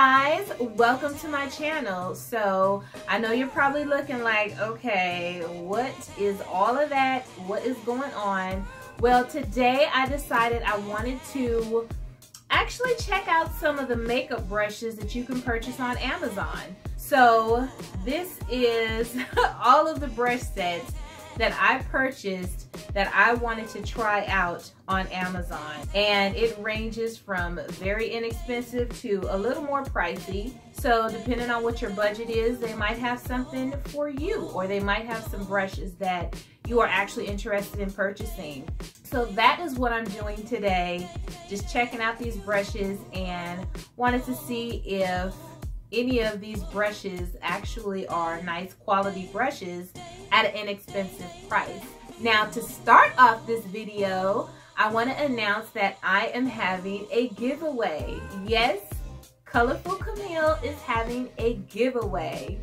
guys, welcome to my channel. So I know you're probably looking like, okay, what is all of that? What is going on? Well, today I decided I wanted to actually check out some of the makeup brushes that you can purchase on Amazon. So this is all of the brush sets that I purchased that I wanted to try out on Amazon. And it ranges from very inexpensive to a little more pricey. So depending on what your budget is, they might have something for you, or they might have some brushes that you are actually interested in purchasing. So that is what I'm doing today, just checking out these brushes and wanted to see if any of these brushes actually are nice quality brushes at an inexpensive price. Now, to start off this video, I want to announce that I am having a giveaway. Yes, Kolorful Kalmele is having a giveaway.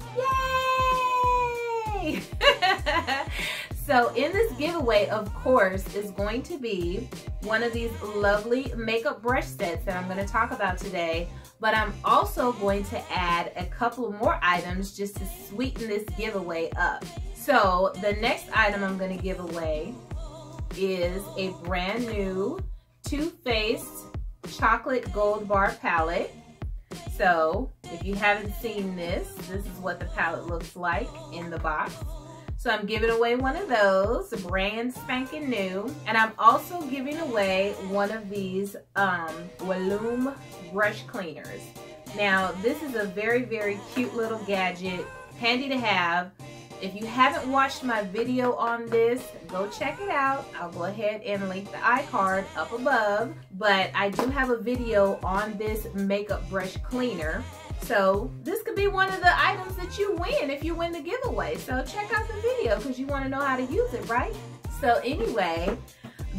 Yay! So in this giveaway, of course, is going to be one of these lovely makeup brush sets that I'm going to talk about today. But I'm also going to add a couple more items just to sweeten this giveaway up. So the next item I'm going to give away is a brand new Too Faced chocolate gold bar palette. So if you haven't seen this, this is what the palette looks like in the box. So I'm giving away one of those, brand spanking new. And I'm also giving away one of these Volume brush cleaners. Now, this is a very, very cute little gadget, handy to have. If you haven't watched my video on this, go check it out. I'll go ahead and link the iCard up above. But I do have a video on this makeup brush cleaner. So this could be one of the items that you win if you win the giveaway. So check out the video because you want to know how to use it, right? So anyway,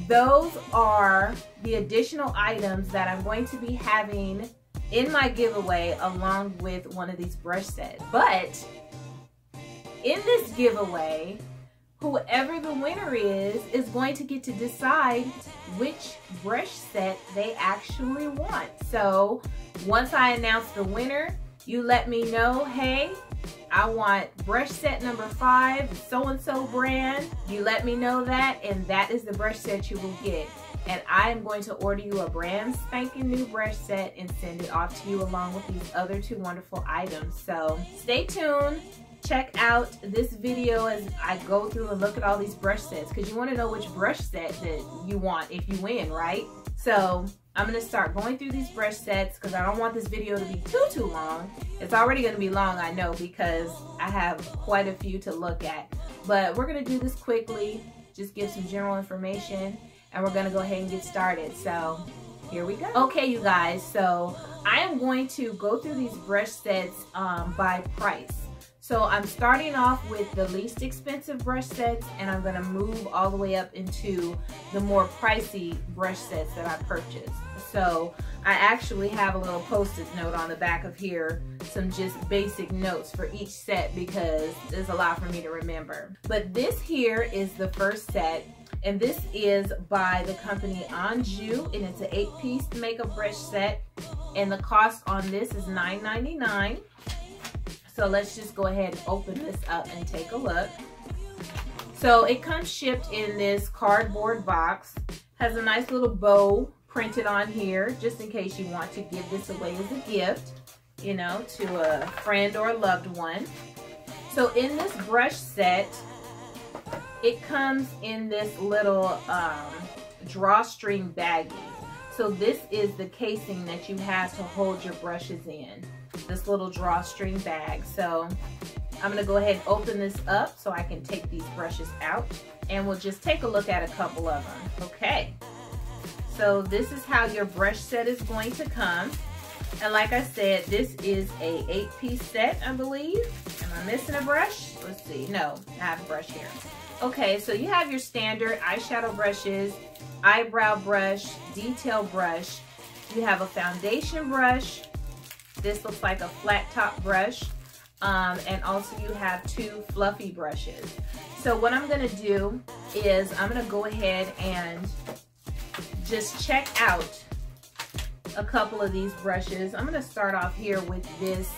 those are the additional items that I'm going to be having in my giveaway along with one of these brush sets. But in this giveaway, whoever the winner is going to get to decide which brush set they actually want. So once I announce the winner, you let me know, hey, I want brush set number 5, so-and-so brand. You let me know that, and that is the brush set you will get. And I am going to order you a brand spanking new brush set and send it off to you along with these other 2 wonderful items. So stay tuned. Check out this video as I go through and look at all these brush sets, because you want to know which brush set that you want if you win, right? So I'm going to start going through these brush sets because I don't want this video to be too long. It's already going to be long, I know, because I have quite a few to look at. But we're going to do this quickly, just give some general information, and we're going to go ahead and get started. So here we go. Okay, you guys, so I am going to go through these brush sets by price. So I'm starting off with the least expensive brush sets, and I'm going to move all the way up into the more pricey brush sets that I purchased. So I actually have a little post-it note on the back of here, some just basic notes for each set because there's a lot for me to remember. But this here is the first set, and this is by the company Anjou, and it's an 8-piece makeup brush set, and the cost on this is $9.99. So let's just go ahead and open this up and take a look. So it comes shipped in this cardboard box. Has a nice little bow printed on here, just in case you want to give this away as a gift, you know, to a friend or a loved one. So in this brush set, it comes in this little drawstring baggie. So this is the casing that you have to hold your brushes in. This little drawstring bag. So I'm going to go ahead and open this up so I can take these brushes out, and we'll just take a look at a couple of them. Okay, so this is how your brush set is going to come. And like I said, this is a 8-piece set, I believe. Am I missing a brush? Let's see. No, I have a brush here. Okay, so you have your standard eyeshadow brushes, eyebrow brush, detail brush. You have a foundation brush. This looks like a flat top brush, and also you have 2 fluffy brushes. So what I'm going to do is I'm going to go ahead and just check out a couple of these brushes. I'm going to start off here with this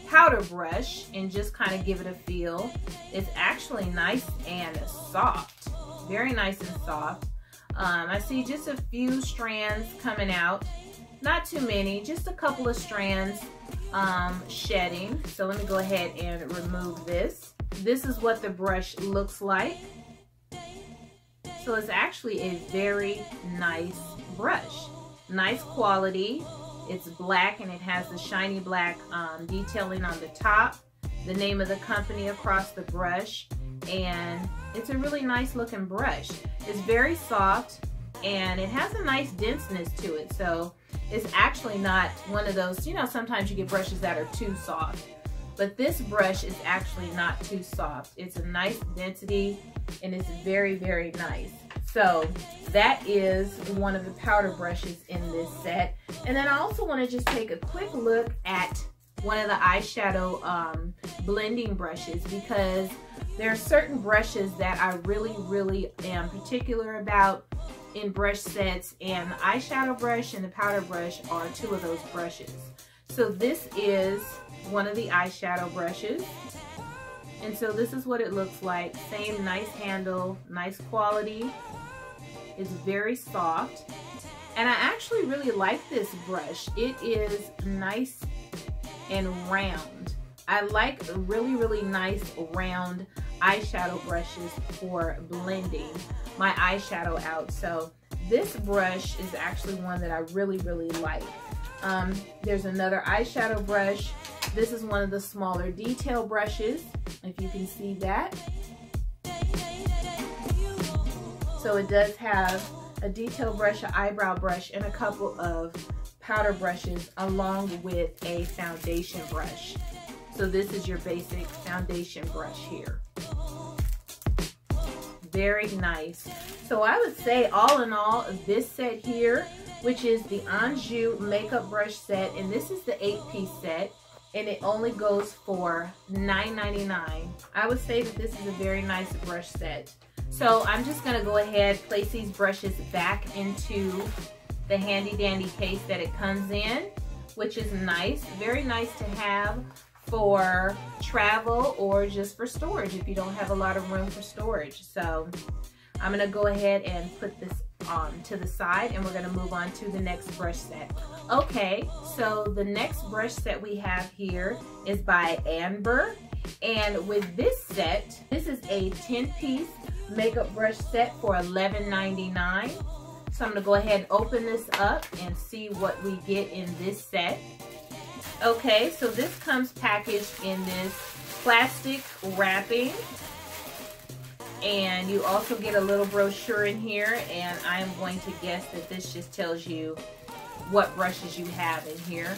powder brush and just kind of give it a feel. It's actually nice and soft, very nice and soft. I see just a few strands coming out, not too many, just a couple of strands shedding. So let me go ahead and remove this. This is what the brush looks like. So it's actually a very nice brush, nice quality. It's black and it has the shiny black detailing on the top, the name of the company across the brush, and it's a really nice looking brush. It's very soft and it has a nice denseness to it. So it's actually not one of those, you know, sometimes you get brushes that are too soft, but this brush is actually not too soft. It's a nice density and it's very, very nice. So that is one of the powder brushes in this set. And then I also want to just take a quick look at one of the eyeshadow blending brushes, because there are certain brushes that I really am particular about in brush sets, and the eyeshadow brush and the powder brush are two of those brushes. So this is one of the eyeshadow brushes. And so this is what it looks like. Same nice handle, nice quality. It's very soft. And I actually really like this brush. It is nice and round. I like really nice round eyeshadow brushes for blending my eyeshadow out. So this brush is actually one that I really like. There's another eyeshadow brush. This is one of the smaller detail brushes, if you can see that. So it does have a detail brush, an eyebrow brush, and a couple of powder brushes along with a foundation brush. So this is your basic foundation brush here. Very nice. So I would say all in all, this set here, which is the Anjou makeup brush set, and this is the 8-piece set, and it only goes for $9.99. I would say that this is a very nice brush set. So I'm just gonna go ahead, place these brushes back into the handy dandy case that it comes in, which is nice, very nice to have for travel or just for storage if you don't have a lot of room for storage. So I'm gonna go ahead and put this to the side, and we're gonna move on to the next brush set. Okay, so the next brush set we have here is by Amber, and with this set, this is a 10-piece makeup brush set for $11.99. So I'm gonna go ahead and open this up and see what we get in this set. Okay, so this comes packaged in this plastic wrapping, and you also get a little brochure in here, and I'm going to guess that this just tells you what brushes you have in here.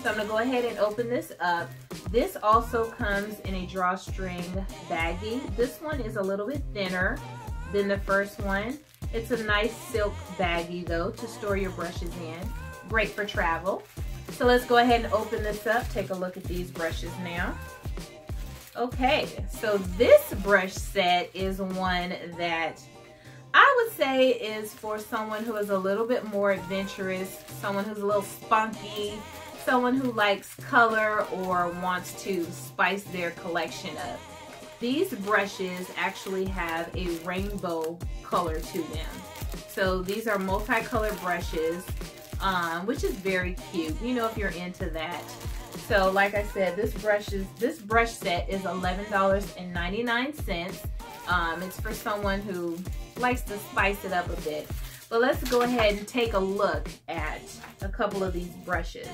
So I'm gonna go ahead and open this up. This also comes in a drawstring baggie. This one is a little bit thinner than the first one. It's a nice silk baggie though to store your brushes in. Great for travel. So let's go ahead and open this up, take a look at these brushes now. Okay, so this brush set is one that I would say is for someone who is a little bit more adventurous, someone who's a little spunky, someone who likes color or wants to spice their collection up. These brushes actually have a rainbow color to them. So these are multicolored brushes, which is very cute, you know, if you're into that. So like I said, this brush set is $11.99. It's for someone who likes to spice it up a bit. But let's go ahead and take a look at a couple of these brushes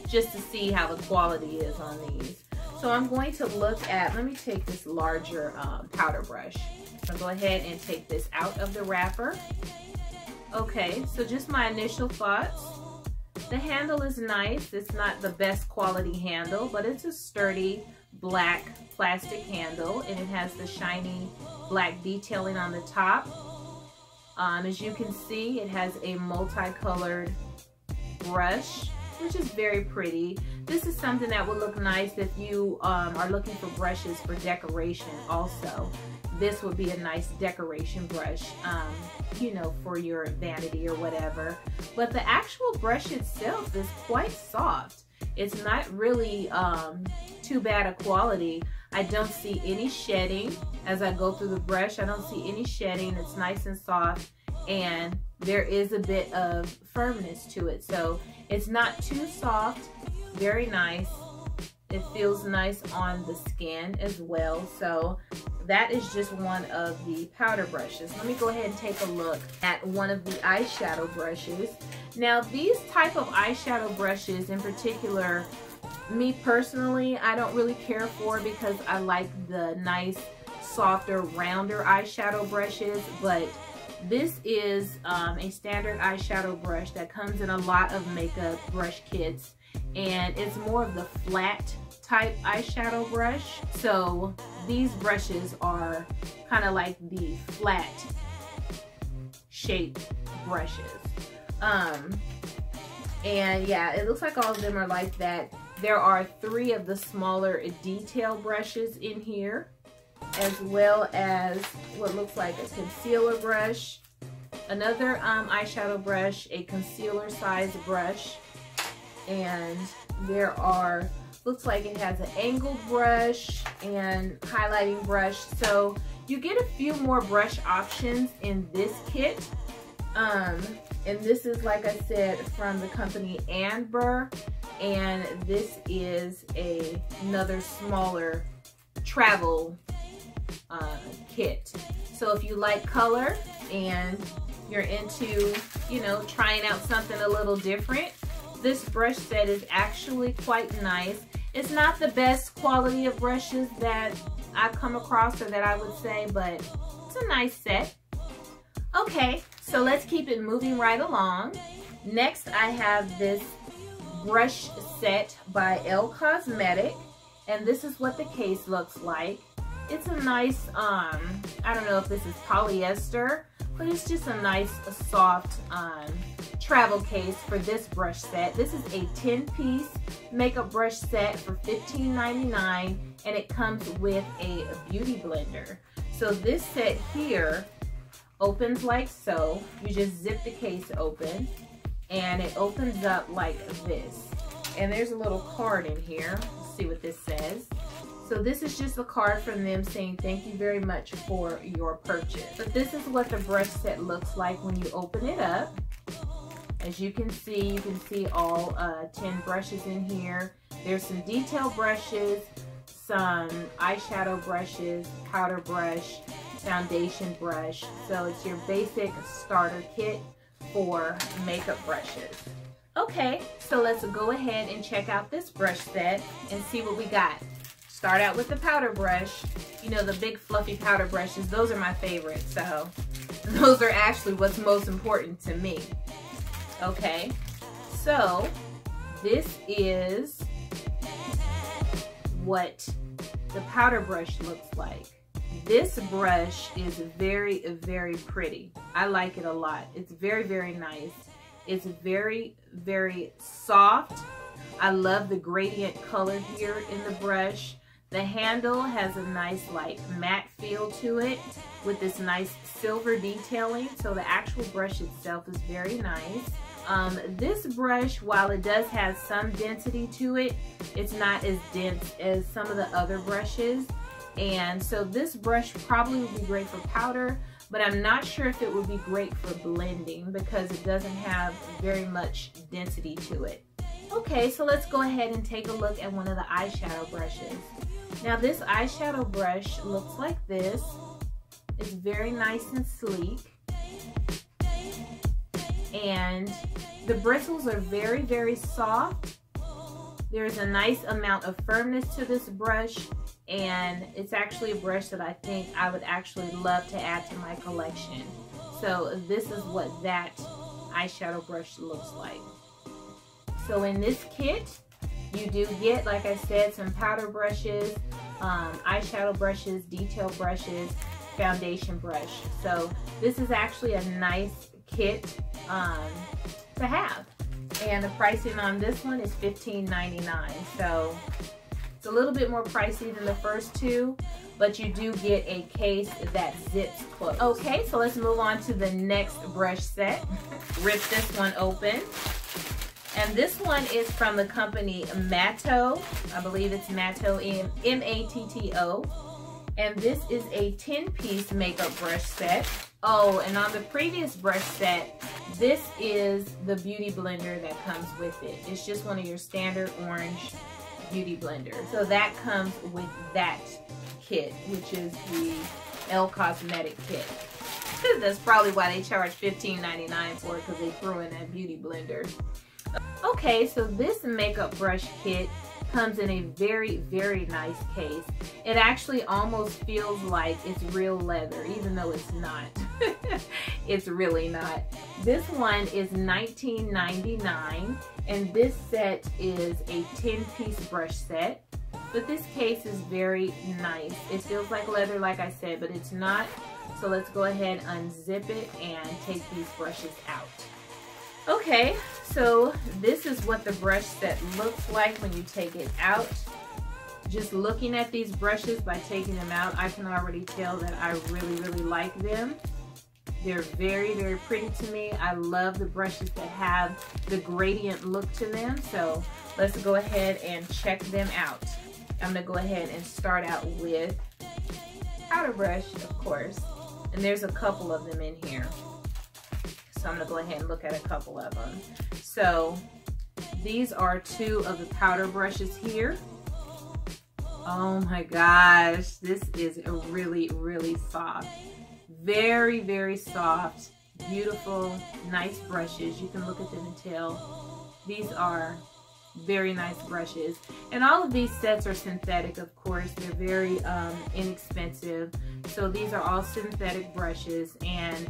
just to see how the quality is on these. So I'm going to look at, let me take this larger powder brush. So go ahead and take this out of the wrapper. Okay, so just my initial thoughts. The handle is nice. It's not the best quality handle, but it's a sturdy black plastic handle, and it has the shiny black detailing on the top. As you can see, it has a multicolored brush, which is very pretty. This is something that would look nice if you are looking for brushes for decoration also. This would be a nice decoration brush, you know, for your vanity or whatever. But the actual brush itself is quite soft. It's not really too bad a quality. I don't see any shedding as I go through the brush. I don't see any shedding. It's nice and soft, and there is a bit of firmness to it. So it's not too soft, very nice. It feels nice on the skin as well. So that is just one of the powder brushes. Let me go ahead and take a look at one of the eyeshadow brushes. Now these type of eyeshadow brushes in particular, me personally, I don't really care for because I like the nice, softer, rounder eyeshadow brushes, but this is a standard eyeshadow brush that comes in a lot of makeup brush kits, and it's more of the flat type eyeshadow brush. So these brushes are kind of like the flat shaped brushes. And yeah, it looks like all of them are like that. There are 3 of the smaller detail brushes in here, as well as what looks like a concealer brush, another eyeshadow brush, a concealer size brush, and there are, looks like it has an angled brush and highlighting brush. So you get a few more brush options in this kit. And this is, like I said, from the company Amber, and this is another smaller travel kit. So if you like color and you're into, you know, trying out something a little different, this brush set is actually quite nice. It's not the best quality of brushes that I've come across, or that I would say, but it's a nice set. Okay, so let's keep it moving right along. Next, I have this brush set by Elle Cosmetic, and this is what the case looks like. It's a nice, I don't know if this is polyester, but it's just a nice, soft travel case for this brush set. This is a 10-piece makeup brush set for $15.99, and it comes with a beauty blender. So this set here opens like so. You just zip the case open, and it opens up like this. And there's a little card in here. Let's see what this says. So this is just a card from them saying thank you very much for your purchase. But this is what the brush set looks like when you open it up. As you can see all 10 brushes in here. There's some detail brushes, some eyeshadow brushes, powder brush, foundation brush. So it's your basic starter kit for makeup brushes. Okay, so let's go ahead and check out this brush set and see what we got. Start out with the powder brush. You know, the big fluffy powder brushes, those are my favorite. So those are actually what's most important to me. Okay, so this is what the powder brush looks like. This brush is very, very pretty. I like it a lot. It's very, very nice. It's very, very soft. I love the gradient color here in the brush. The handle has a nice like matte feel to it with this nice silver detailing. So the actual brush itself is very nice. This brush, while it does have some density to it, it's not as dense as some of the other brushes. And so this brush probably would be great for powder, but I'm not sure if it would be great for blending because it doesn't have very much density to it. Okay, so let's go ahead and take a look at one of the eyeshadow brushes. Now this eyeshadow brush looks like this. It's very nice and sleek. And the bristles are very, very soft. There's a nice amount of firmness to this brush, and it's actually a brush that I think I would actually love to add to my collection. So this is what that eyeshadow brush looks like. So in this kit, you do get, like I said, some powder brushes, eyeshadow brushes, detail brushes, foundation brush. So this is actually a nice kit to have. And the pricing on this one is $15.99. So it's a little bit more pricey than the first two, but you do get a case that zips closed. Okay, so let's move on to the next brush set. Rip this one open. And this one is from the company Matteo. I believe it's Matteo, M-A-T-T-O. And this is a 10-piece makeup brush set. Oh, and on the previous brush set, this is the beauty blender that comes with it. It's just one of your standard orange beauty blenders. So that comes with that kit, which is the Elle Cosmetic kit. That's probably why they charge $15.99 for it, because they threw in that beauty blender. Okay, so this makeup brush kit comes in a very, very nice case. It actually almost feels like it's real leather, even though it's not. It's really not. This one is $19.99, and this set is a 10-piece brush set. But this case is very nice. It feels like leather, like I said, but it's not. So let's go ahead, unzip it, and take these brushes out. Okay, so this is what the brush set looks like when you take it out. Just looking at these brushes by taking them out, I can already tell that I really, really like them. They're very, very pretty to me. I love the brushes that have the gradient look to them. So let's go ahead and check them out. I'm gonna go ahead and start out with powder brush, of course. And there's a couple of them in here. So I'm gonna go ahead and look at a couple of them. So these are two of the powder brushes here. Oh my gosh, this is really, really soft. Very, very soft, beautiful, nice brushes. You can look at them and tell these are very nice brushes. And all of these sets are synthetic, of course. They're very inexpensive. So these are all synthetic brushes. And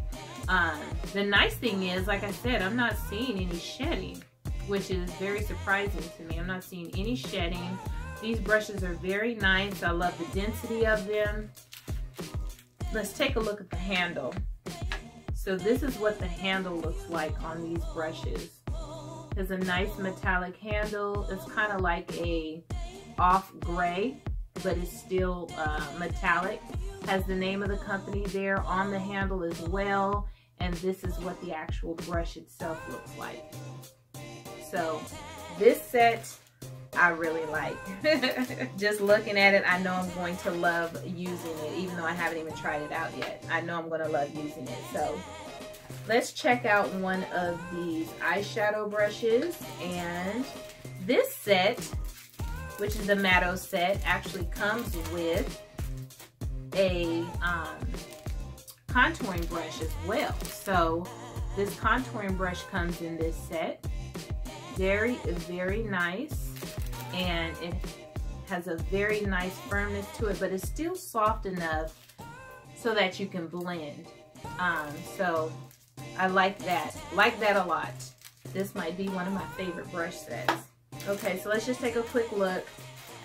the nice thing is, like I said, I'm not seeing any shedding, which is very surprising to me. I'm not seeing any shedding. These brushes are very nice. I love the density of them. Let's take a look at the handle. So this is what the handle looks like on these brushes. There's a nice metallic handle. It's kind of like a off gray, but it's still metallic. Has the name of the company there on the handle as well. And this is what the actual brush itself looks like. So this set, I really like. Just looking at it, I know I'm going to love using it, even though I haven't even tried it out yet. I know I'm going to love using it. So let's check out one of these eyeshadow brushes. And this set, which is the Matteo set, actually comes with a contouring brush as well. So this contouring brush comes in this set. Very, very nice. And it has a very nice firmness to it, but it's still soft enough so that you can blend. So I like that a lot. This might be one of my favorite brush sets. Okay, so let's just take a quick look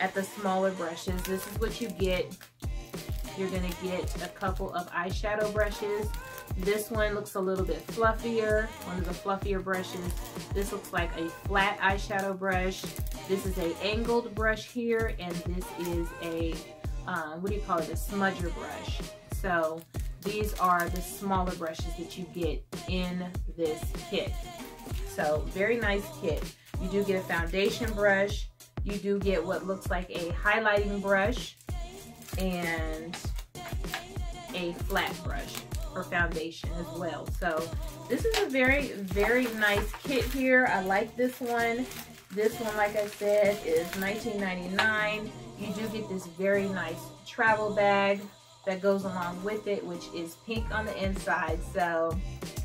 at the smaller brushes. This is what you get. You're gonna get a couple of eyeshadow brushes. This one looks a little bit fluffier, one of the fluffier brushes. This looks like a flat eyeshadow brush. This is a angled brush here, and this is a, what do you call it, a smudger brush. So these are the smaller brushes that you get in this kit. So very nice kit. You do get a foundation brush. You do get what looks like a highlighting brush and a flat brush for foundation as well. So this is a very, very nice kit here. I like this one. This one, like I said, is $19.99. You do get this very nice travel bag that goes along with it, which is pink on the inside. So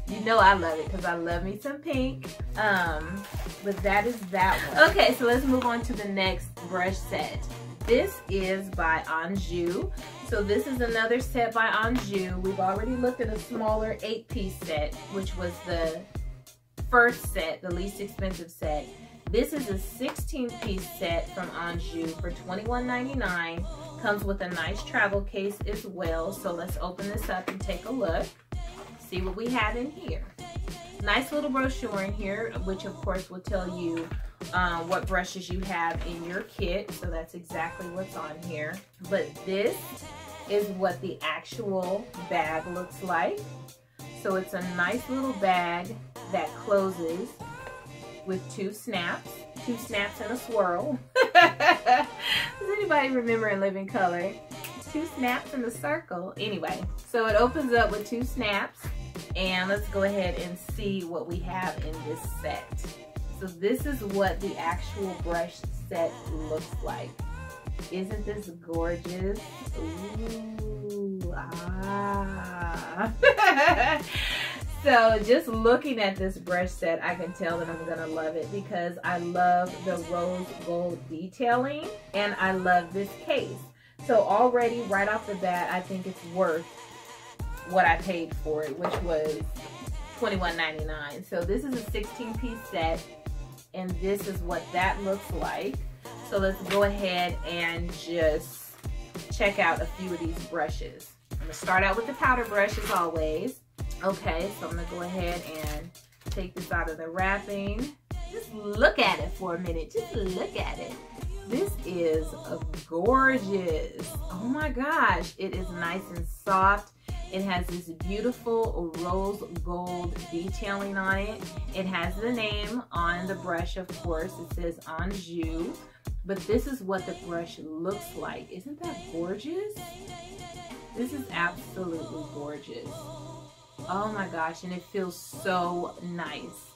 you know I love it because I love me some pink. But that is that one. Okay, so let's move on to the next brush set. This is by Anjou. So this is another set by Anjou. We've already looked at a smaller 8-piece set, which was the first set, the least expensive set. This is a 16-piece set from Anjou for $21.99. Comes with a nice travel case as well. So let's open this up and take a look. See what we have in here. Nice little brochure in here, which of course will tell you what brushes you have in your kit. So that's exactly what's on here. But this is what the actual bag looks like. So it's a nice little bag that closes with 2 snaps and a swirl. Does anybody remember in Living Color? 2 snaps and a circle. Anyway, so it opens up with 2 snaps, and let's go ahead and see what we have in this set. So this is what the actual brush set looks like. Isn't this gorgeous? Ooh, ah. So just looking at this brush set, I can tell that I'm gonna love it because I love the rose gold detailing and I love this case. So already right off the bat, I think it's worth what I paid for it, which was $21.99. So this is a 16-piece set and this is what that looks like. So let's go ahead and just check out a few of these brushes. I'm gonna start out with the powder brush as always. Okay, so I'm gonna go ahead and take this out of the wrapping. Just look at it for a minute, just look at it. This is gorgeous. Oh my gosh, it is nice and soft. It has this beautiful rose gold detailing on it. It has the name on the brush, of course. It says Anjou, but this is what the brush looks like. Isn't that gorgeous? This is absolutely gorgeous. Oh my gosh, and it feels so nice.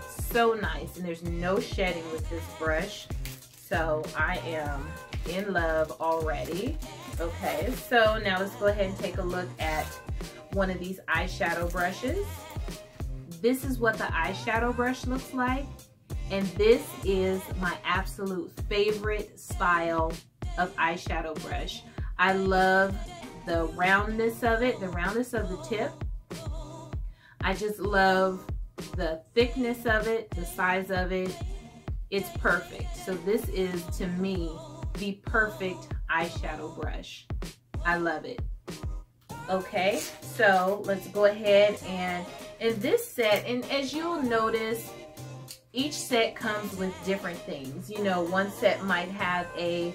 So nice, and there's no shedding with this brush. So I am in love already. Okay, so now let's go ahead and take a look at one of these eyeshadow brushes. This is what the eyeshadow brush looks like. And this is my absolute favorite style of eyeshadow brush. I love the roundness of it, the roundness of the tip. I just love the thickness of it, the size of it. It's perfect. So this is, to me, the perfect eyeshadow brush. I love it. Okay, so let's go ahead and in this set, and as you'll notice, each set comes with different things. You know, one set might have a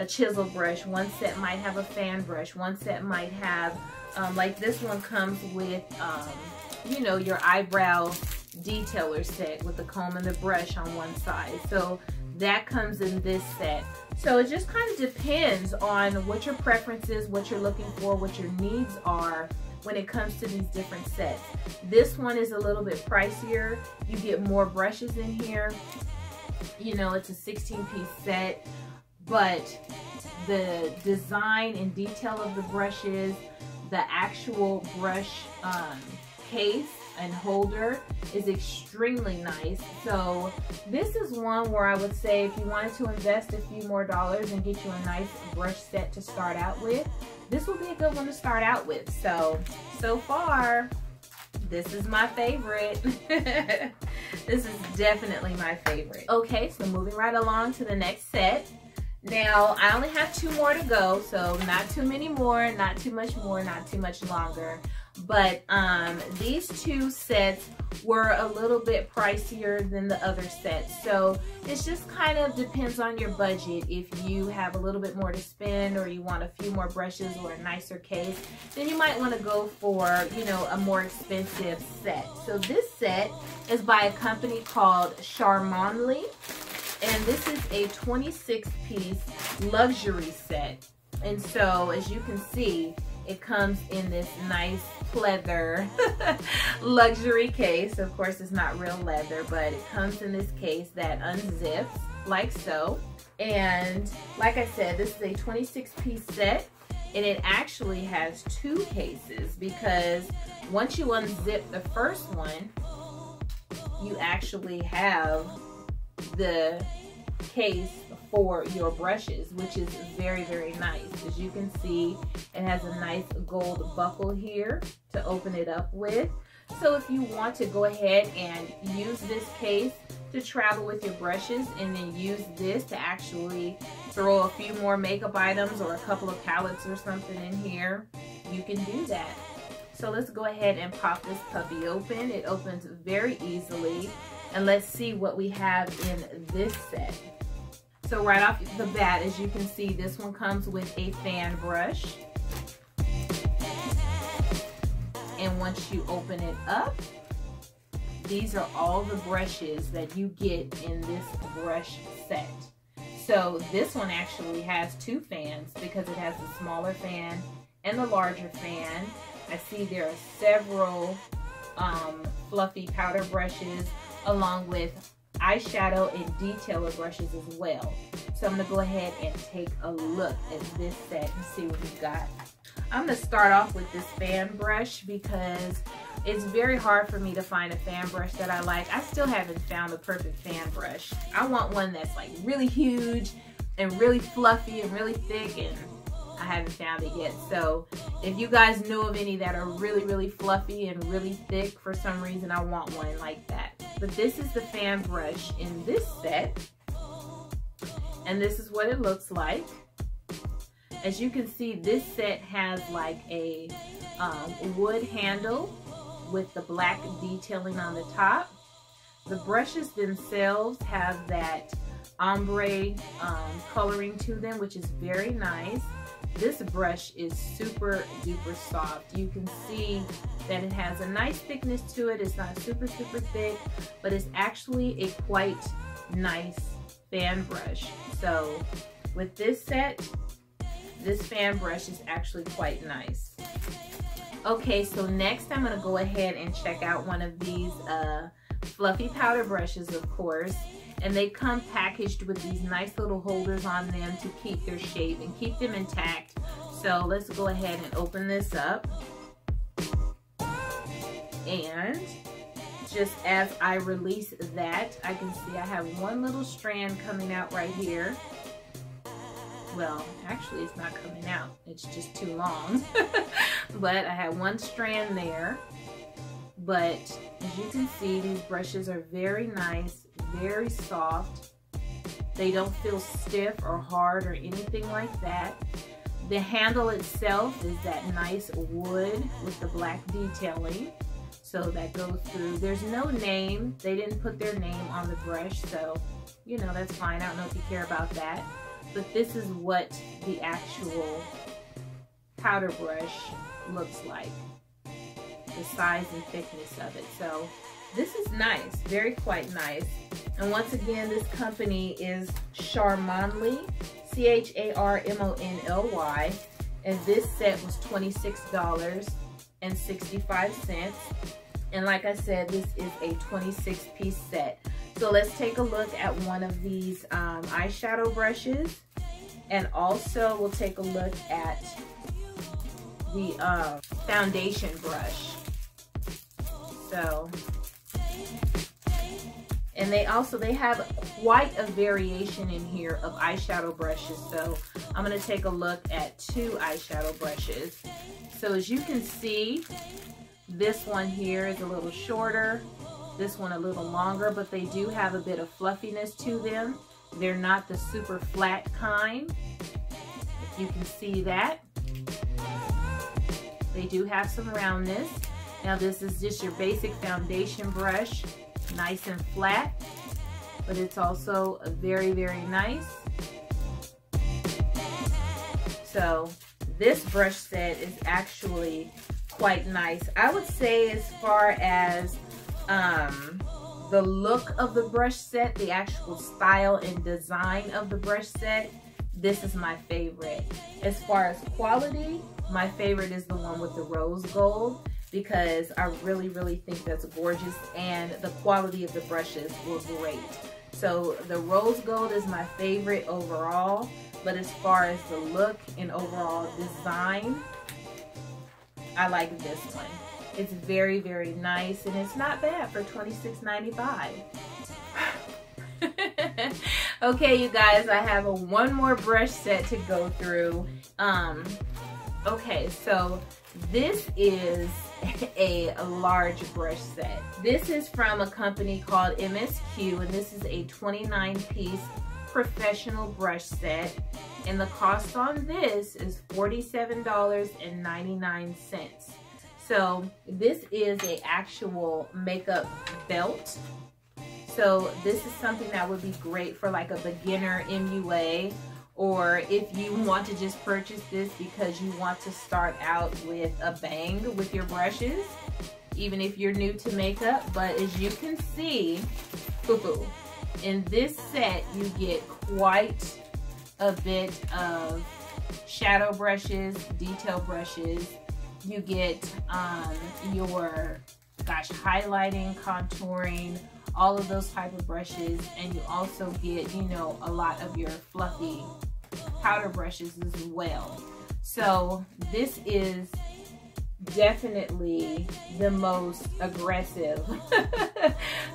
chisel brush, one set might have a fan brush, one set might have, like this one comes with, you know, your eyebrow detailer set with the comb and the brush on one side. So that comes in this set. So it just kind of depends on what your preference is, what you're looking for, what your needs are when it comes to these different sets. This one is a little bit pricier. You get more brushes in here. You know, it's a 16-piece set, but the design and detail of the brushes, the actual brush case and holder is extremely nice. So this is one where I would say if you wanted to invest a few more dollars and get you a nice brush set to start out with, this will be a good one to start out with. So far, this is my favorite. This is definitely my favorite. Okay, so moving right along to the next set. Now, I only have 2 more to go, so not too many more, not too much more, not too much longer. But these 2 sets were a little bit pricier than the other sets. So it just kind of depends on your budget. If you have a little bit more to spend or you want a few more brushes or a nicer case, then you might want to go for, you know, a more expensive set. So this set is by a company called Charmandly. And this is a 26-piece luxury set. And so, as you can see, it comes in this nice pleather luxury case. Of course, it's not real leather, but it comes in this case that unzips like so. And like I said, this is a 26-piece set. And it actually has 2 cases because once you unzip the first one, you actually have the case for your brushes, which is very, very nice. As you can see, it has a nice gold buckle here to open it up with. So if you want to go ahead and use this case to travel with your brushes and then use this to actually throw a few more makeup items or a couple of palettes or something in here, you can do that. So let's go ahead and pop this puppy open. It opens very easily. And let's see what we have in this set. So right off the bat, as you can see, this one comes with a fan brush. And once you open it up, these are all the brushes that you get in this brush set. So this one actually has two fans because it has the smaller fan and the larger fan. I see there are several fluffy powder brushes along with eyeshadow and detailer brushes as well. So I'm gonna go ahead and take a look at this set and see what we've got. I'm gonna start off with this fan brush because it's very hard for me to find a fan brush that I like. I still haven't found the perfect fan brush. I want one that's like really huge and really fluffy and really thick, and I haven't found it yet. So if you guys know of any that are really, really fluffy and really thick, for some reason I want one like that. But this is the fan brush in this set, and this is what it looks like. As you can see, this set has like a wood handle with the black detailing on the top. The brushes themselves have that ombre coloring to them, which is very nice. This brush is super duper soft. You can see that it has a nice thickness to it. It's not super thick, but it's actually a quite nice fan brush. So with this set, this fan brush is actually quite nice. Okay, so next I'm gonna go ahead and check out one of these fluffy powder brushes, of course. And they come packaged with these nice little holders on them to keep their shape and keep them intact. So let's go ahead and open this up. And just as I release that, I can see I have one little strand coming out right here. Well, actually it's not coming out, it's just too long. But I have one strand there. But as you can see, these brushes are very nice, very soft. They don't feel stiff or hard or anything like that. The handle itself is that nice wood with the black detailing. So that goes through. There's no name. They didn't put their name on the brush, so you know, that's fine. I don't know if you care about that. But this is what the actual powder brush looks like. The size and thickness of it. So this is nice, very quite nice. And once again, this company is Charmandly, C-H-A-R-M-O-N-L-Y, and this set was $26.65. And like I said, this is a 26-piece set. So let's take a look at one of these eyeshadow brushes, and also we'll take a look at the foundation brush. So, and they have quite a variation in here of eyeshadow brushes. So I'm going to take a look at two eyeshadow brushes. So as you can see, this one here is a little shorter, this one a little longer, but they do have a bit of fluffiness to them. They're not the super flat kind, if you can see that. They do have some roundness. Now this is just your basic foundation brush, nice and flat, but it's also very, very nice. So this brush set is actually quite nice. I would say as far as the look of the brush set, the actual style and design of the brush set, this is my favorite. As far as quality, my favorite is the one with the rose gold, because I really, really think that's gorgeous, and the quality of the brushes were great. So the rose gold is my favorite overall, but as far as the look and overall design, I like this one. It's very, very nice, and it's not bad for $26.95. Okay, you guys, I have one more brush set to go through. Okay, so this is a large brush set. This is from a company called MSQ, and this is a 29-piece professional brush set, and the cost on this is $47.99. So this is a actual makeup belt. So this is something that would be great for like a beginner MUA, or if you want to just purchase this because you want to start out with a bang with your brushes, even if you're new to makeup. But as you can see, in this set you get quite a bit of shadow brushes, detail brushes. You get your highlighting, contouring, all of those type of brushes, and you also get, you know, a lot of your fluffy powder brushes as well. So this is definitely the most aggressive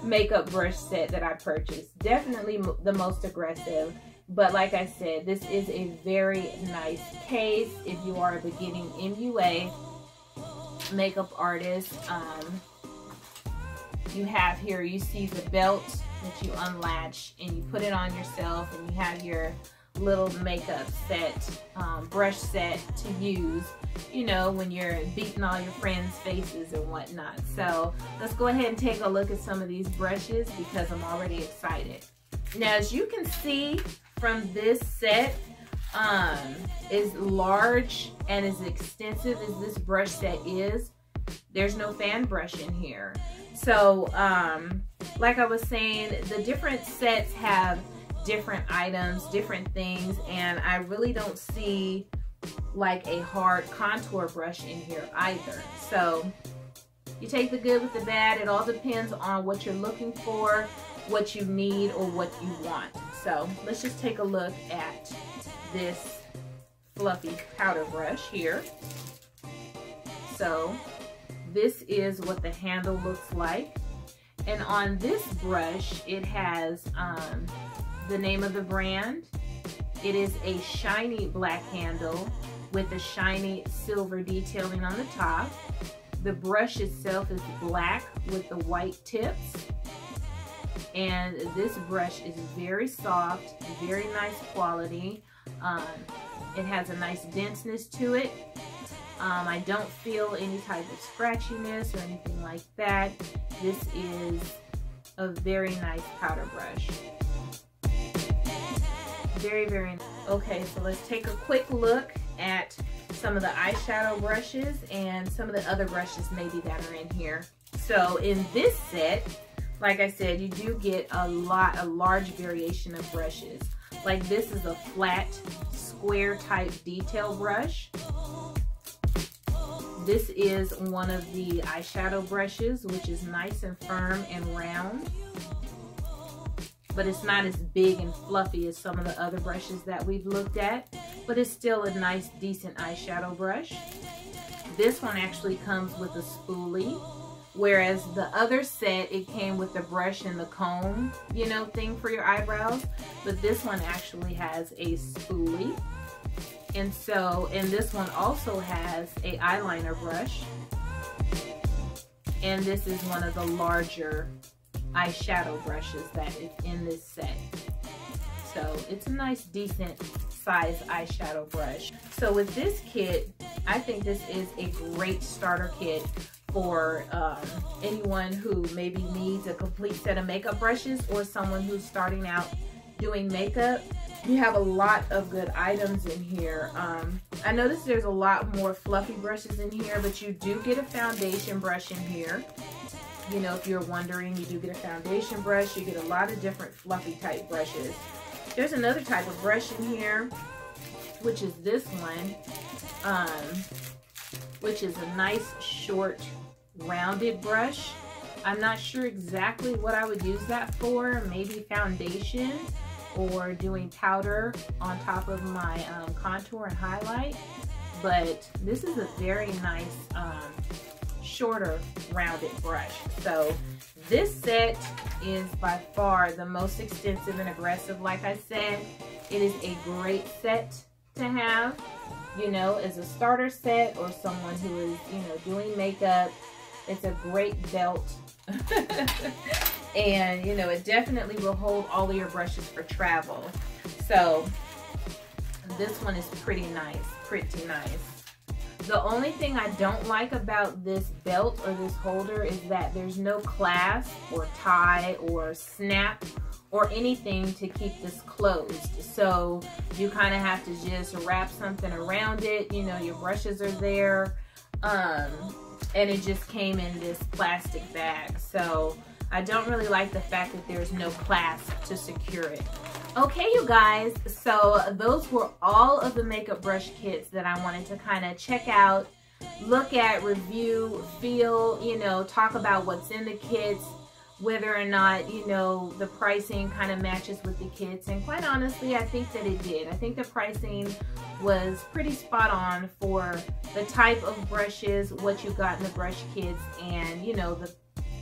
makeup brush set that I purchased. Definitely the most aggressive. But like I said, this is a very nice case if you are a beginning MUA makeup artist. You have here, you see the belt that you unlatch and you put it on yourself, and you have your little makeup set, brush set to use, you know, when you're beating all your friends' faces and whatnot. So let's go ahead and take a look at some of these brushes because I'm already excited. Now, as you can see from this set, as large and as extensive as this brush set is, there's no fan brush in here. So like I was saying, the different sets have different items, different things, and I really don't see like a hard contour brush in here either. So you take the good with the bad. It all depends on what you're looking for, what you need, or what you want. So let's just take a look at this fluffy powder brush here. So this is what the handle looks like. And on this brush, it has the name of the brand. It is a shiny black handle with a shiny silver detailing on the top. The brush itself is black with the white tips. And this brush is very soft, very nice quality. It has a nice denseness to it. I don't feel any type of scratchiness or anything like that. This is a very nice powder brush. Very, very nice. Okay, so let's take a quick look at some of the eyeshadow brushes and some of the other brushes maybe that are in here. So in this set, like I said, you do get a large variation of brushes. Like this is a flat, square type detail brush. This is one of the eyeshadow brushes, which is nice and firm and round, but it's not as big and fluffy as some of the other brushes that we've looked at, but it's still a nice, decent eyeshadow brush. This one actually comes with a spoolie, whereas the other set, it came with the brush and the comb, you know, thing for your eyebrows, but this one actually has a spoolie. And so, and this one also has a eyeliner brush. And this is one of the larger eyeshadow brushes that is in this set. So it's a nice, decent size eyeshadow brush. So with this kit, I think this is a great starter kit for anyone who maybe needs a complete set of makeup brushes, or someone who's starting out doing makeup. You have a lot of good items in here. I noticed there's a lot more fluffy brushes in here, but you do get a foundation brush in here. You know, if you're wondering, you do get a foundation brush. You get a lot of different fluffy type brushes. There's another type of brush in here, which is this one, which is a nice short rounded brush. I'm not sure exactly what I would use that for. Maybe foundation, or doing powder on top of my contour and highlight. But this is a very nice shorter rounded brush. So this set is by far the most extensive and aggressive. Like I said, it is a great set to have, you know, as a starter set, or someone who is, you know, doing makeup. It's a great belt. And, you know, it definitely will hold all of your brushes for travel. So this one is pretty nice, pretty nice. The only thing I don't like about this belt or this holder is that there's no clasp or tie or snap or anything to keep this closed. So you kind of have to just wrap something around it. You know, your brushes are there. And it just came in this plastic bag. So I don't really like the fact that there's no clasp to secure it. Okay, you guys, so those were all of the makeup brush kits that I wanted to kind of check out, look at, review, feel, you know, talk about what's in the kits, whether or not, you know, the pricing kind of matches with the kits. And quite honestly, I think that it did. I think the pricing was pretty spot on for the type of brushes, what you got in the brush kits, and, you know, the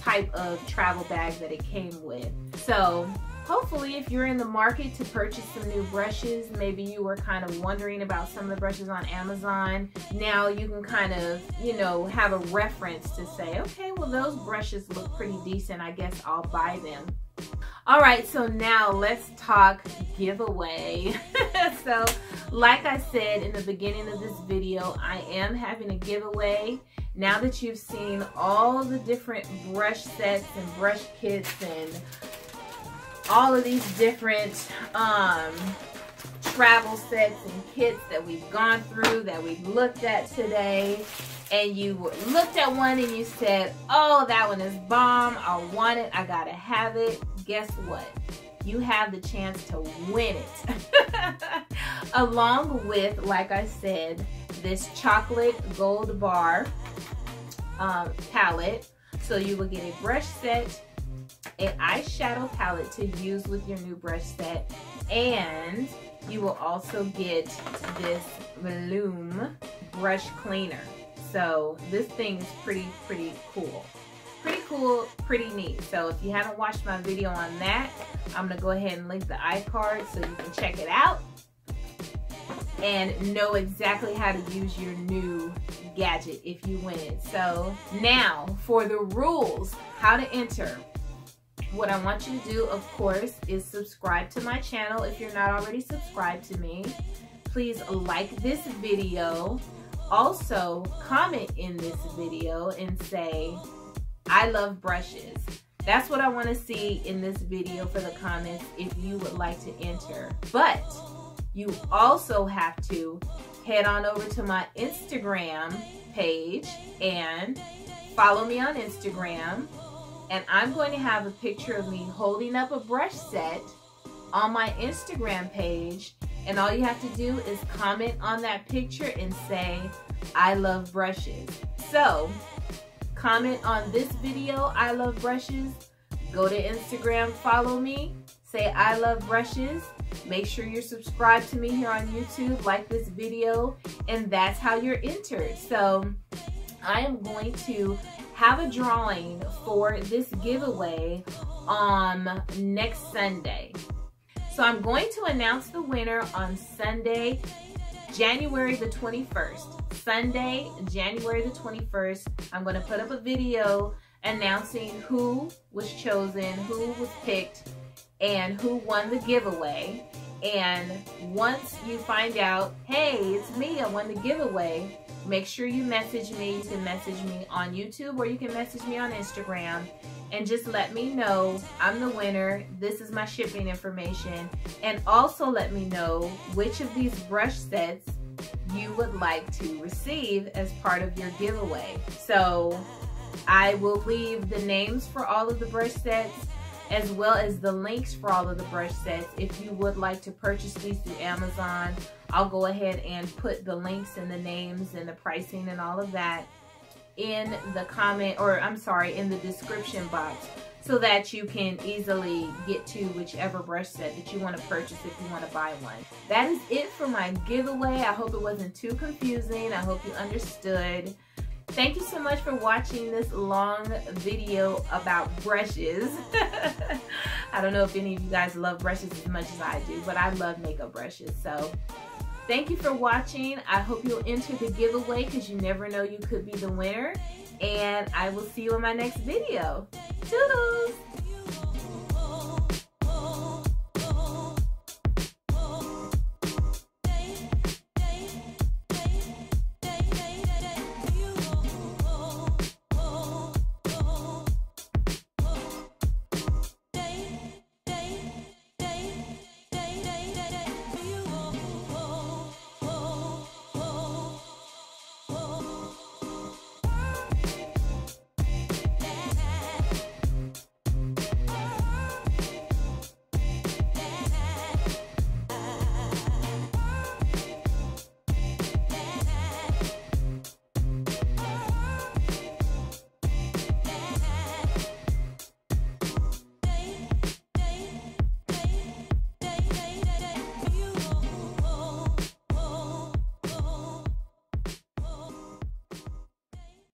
type of travel bag that it came with. So hopefully, if you're in the market to purchase some new brushes, maybe you were kind of wondering about some of the brushes on Amazon, now you can kind of, you know, have a reference to say, okay, well, those brushes look pretty decent. I guess I'll buy them. All right, so now let's talk giveaway. So, like I said in the beginning of this video, I am having a giveaway. Now that you've seen all the different brush sets and brush kits and all of these different travel sets and kits that we've gone through, that we've looked at today, and you looked at one and you said, oh, that one is bomb, I want it, I gotta have it. Guess what? You have the chance to win it. Along with, like I said, this chocolate gold bar palette. So you will get a brush set, an eyeshadow palette to use with your new brush set, and you will also get this Bloom brush cleaner. So this thing is pretty cool. Pretty cool, pretty neat. So if you haven't watched my video on that, I'm gonna go ahead and link the iCard so you can check it out and know exactly how to use your new gadget if you win it. So now for the rules, how to enter. What I want you to do, of course, is subscribe to my channel if you're not already subscribed to me. Please like this video. Also, comment in this video and say, I love brushes. That's what I want to see in this video for the comments if you would like to enter. But you also have to head on over to my Instagram page and follow me on Instagram. And I'm going to have a picture of me holding up a brush set on my Instagram page. And all you have to do is comment on that picture and say, I love brushes. So, comment on this video, I love brushes. Go to Instagram, follow me, say I love brushes. Make sure you're subscribed to me here on YouTube, like this video, and that's how you're entered. So, I am going to have a drawing for this giveaway on next Sunday. So I'm going to announce the winner on Sunday, January the 21st. Sunday, January the 21st, I'm going to put up a video announcing who was chosen, who was picked, and who won the giveaway. And once you find out, hey, it's me, I won the giveaway, make sure you message me. You can message me on YouTube or you can message me on Instagram and just let me know I'm the winner. This is my shipping information. And also let me know which of these brush sets you would like to receive as part of your giveaway. So I will leave the names for all of the brush sets as well as the links for all of the brush sets. If you would like to purchase these through Amazon, I'll go ahead and put the links and the names and the pricing and all of that in the comment, or I'm sorry, in the description box, so that you can easily get to whichever brush set that you want to purchase if you want to buy one. That is it for my giveaway. I hope it wasn't too confusing. I hope you understood. Thank you so much for watching this long video about brushes. I don't know if any of you guys love brushes as much as I do, but I love makeup brushes. So thank you for watching. I hope you'll enter the giveaway because you never know, you could be the winner. And I will see you in my next video. Toodles!